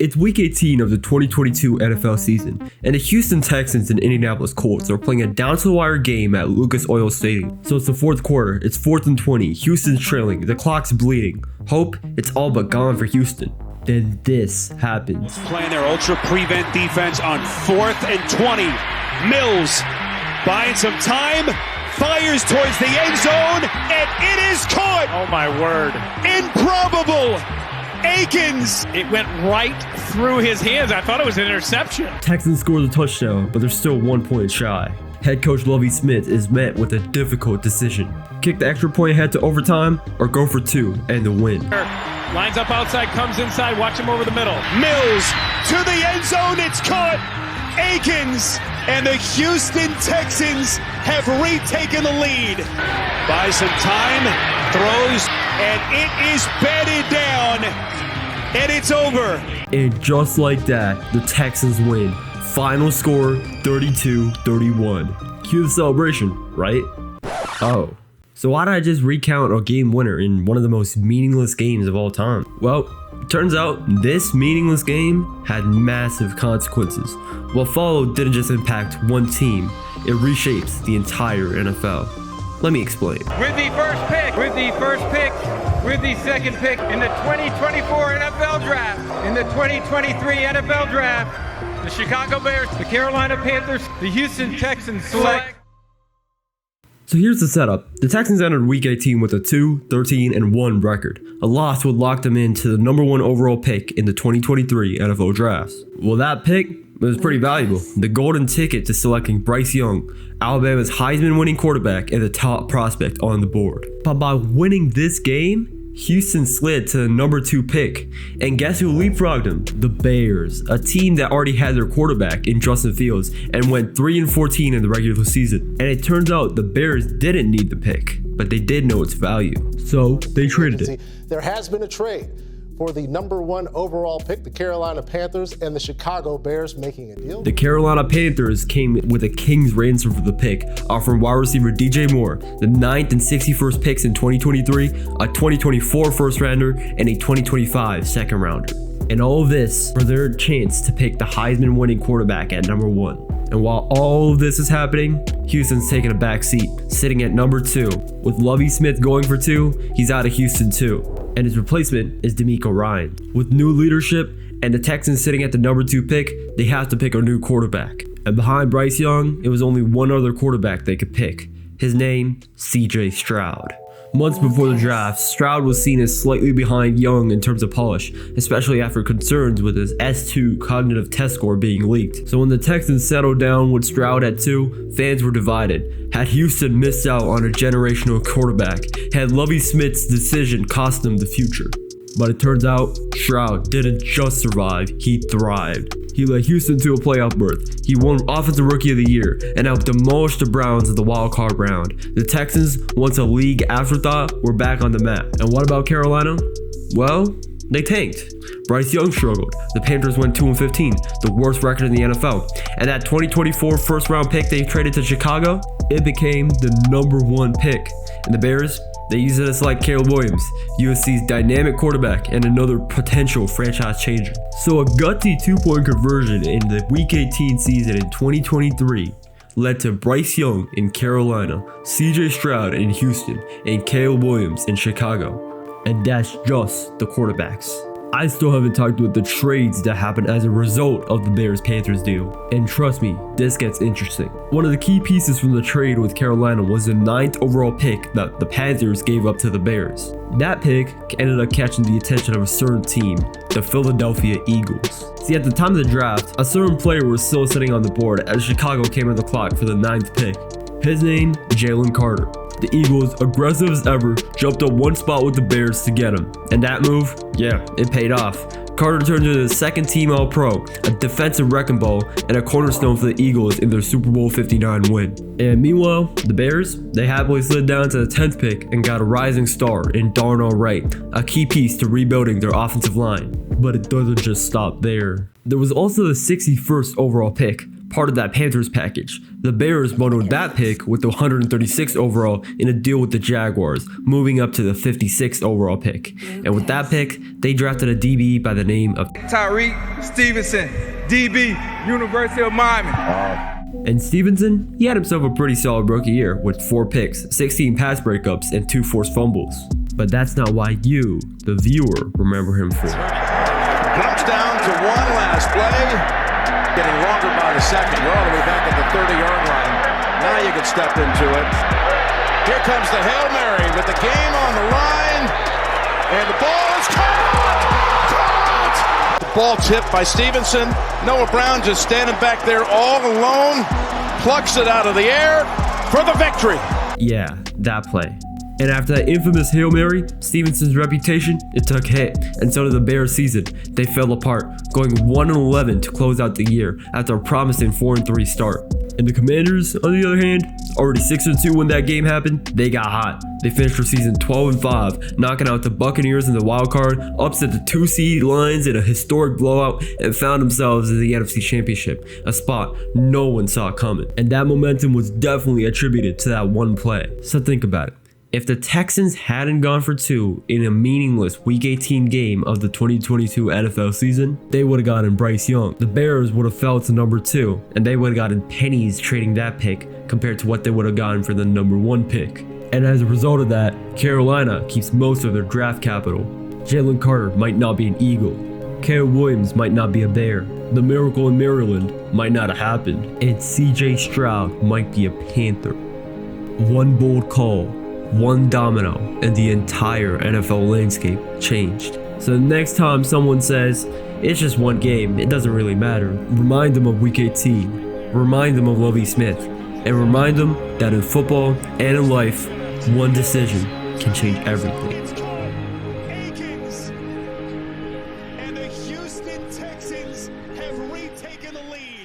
It's week 18 of the 2022 NFL season, and the Houston Texans and Indianapolis Colts are playing a down-to-the-wire game at Lucas Oil Stadium. So it's the fourth quarter, it's 4th and 20, Houston's trailing, the clock's bleeding. Hope, it's all but gone for Houston. Then this happens. Playing their ultra prevent defense on 4th and 20. Mills buying some time, fires towards the end zone, and it is caught! Oh my word. Improbable! Akins! It went right through his hands. I thought it was an interception. Texans scores a touchdown, but they're still 1 point shy. Head coach Lovie Smith is met with a difficult decision. Kick the extra point ahead to overtime, or go for 2 and the win. Lines up outside, comes inside, watch him over the middle. Mills to the end zone, it's caught! Akins and the Houston Texans have retaken the lead. Buys some time, throws, and it is batted down, and it's over. And just like that, the Texans win. Final score 32-31. Cue the celebration, right? Oh. So why did I just recount a game winner in one of the most meaningless games of all time? Well, turns out this meaningless game had massive consequences. What followed didn't just impact one team, it reshapes the entire NFL. Let me explain. With the second pick in the 2024 NFL Draft, in the 2023 NFL Draft, the Chicago Bears, the Carolina Panthers, the Houston Texans select. So here's the setup. The Texans entered Week 18 with a 2-13-1 record. A loss would lock them into the number 1 overall pick in the 2023 NFL Draft. Well, that pick was pretty valuable. The golden ticket to selecting Bryce Young, Alabama's Heisman-winning quarterback and the top prospect on the board. But by winning this game, Houston slid to the number 2 pick. And guess who leapfrogged them? The Bears, a team that already had their quarterback in Justin Fields and went 3-14 in the regular season. And it turns out the Bears didn't need the pick, but they did know its value. So they traded it. There has been a trade for the number 1 overall pick, the Carolina Panthers and the Chicago Bears making a deal. The Carolina Panthers came with a king's ransom for the pick, offering wide receiver DJ Moore the 9th and 61st picks in 2023, a 2024 first rounder, and a 2025 second rounder. And all of this for their chance to pick the Heisman winning quarterback at number 1. And while all of this is happening, Houston's taking a back seat, sitting at number 2. With Lovie Smith going for 2, he's out of Houston too. And his replacement is DeMeco Ryan. With new leadership and the Texans sitting at the number 2 pick, they have to pick a new quarterback. And behind Bryce Young, it was only one other quarterback they could pick. His name, CJ Stroud. Months before the draft, Stroud was seen as slightly behind Young in terms of polish, especially after concerns with his S2 cognitive test score being leaked. So when the Texans settled down with Stroud at 2, fans were divided. Had Houston missed out on a generational quarterback? Had Lovie Smith's decision cost them the future? But it turns out, Stroud didn't just survive, he thrived. He led Houston to a playoff berth. He won Offensive Rookie of the Year and helped demolish the Browns in the wildcard round. The Texans, once a league afterthought, were back on the map. And what about Carolina? Well, they tanked. Bryce Young struggled. The Panthers went 2-15, the worst record in the NFL. And that 2024 first round pick they traded to Chicago, it became the number 1 pick. And the Bears, they used it to select Caleb Williams, USC's dynamic quarterback and another potential franchise changer. So a gutsy 2-point conversion in the Week 18 season in 2023 led to Bryce Young in Carolina, CJ Stroud in Houston, and Caleb Williams in Chicago. And that's just the quarterbacks. I still haven't talked about the trades that happened as a result of the Bears-Panthers deal. And trust me, this gets interesting. One of the key pieces from the trade with Carolina was the 9th overall pick that the Panthers gave up to the Bears. That pick ended up catching the attention of a certain team, the Philadelphia Eagles. See, at the time of the draft, a certain player was still sitting on the board as Chicago came on the clock for the 9th pick. His name, Jalen Carter. The Eagles, aggressive as ever, jumped up 1 spot with the Bears to get him. And that move, yeah, it paid off. Carter turned into the 2nd team All-Pro, a defensive wrecking ball, and a cornerstone for the Eagles in their Super Bowl 59 win. And meanwhile, the Bears, they happily slid down to the 10th pick and got a rising star in Darnell Wright, a key piece to rebuilding their offensive line. But it doesn't just stop there. There was also the 61st overall pick, part of that Panthers package. The Bears bundled that pick with the 136th overall in a deal with the Jaguars, moving up to the 56th overall pick. And with that pick, they drafted a DB by the name of Tyreek Stevenson, DB, University of Miami. And Stevenson, he had himself a pretty solid rookie year with 4 picks, 16 pass breakups, and 2 forced fumbles. But that's not why you, the viewer, remember him for. Comes down to one last play. Getting longer by the second. You're all the way back at the 30-yard line. Now you can step into it. Here comes the Hail Mary with the game on the line. And the ball is caught! The ball tipped by Stevenson. Noah Brown just standing back there all alone. Plucks it out of the air for the victory. Yeah, that play. And after that infamous Hail Mary, Stevenson's reputation, it took a hit, and so did the Bears' season. They fell apart, going 1-11 to close out the year after a promising 4-3 start. And the Commanders, on the other hand, already 6-2 when that game happened, they got hot. They finished their season 12-5, knocking out the Buccaneers in the wild card, upset the 2-seed Lions in a historic blowout, and found themselves in the NFC Championship, a spot no one saw coming. And that momentum was definitely attributed to that one play. So think about it. If the Texans hadn't gone for 2 in a meaningless Week 18 game of the 2022 NFL season, they would have gotten Bryce Young. The Bears would have fell to number 2, and they would have gotten pennies trading that pick compared to what they would have gotten for the number 1 pick. And as a result of that, Carolina keeps most of their draft capital. Jalen Carter might not be an Eagle. Caleb Williams might not be a Bear. The miracle in Maryland might not have happened. And CJ Stroud might be a Panther. One bold call, one domino, and the entire NFL landscape changed. So the next time someone says, it's just one game, it doesn't really matter, remind them of Week 18, remind them of Lovie Smith, and remind them that in football and in life, one decision can change everything. Akins and the Houston Texans have retaken the lead.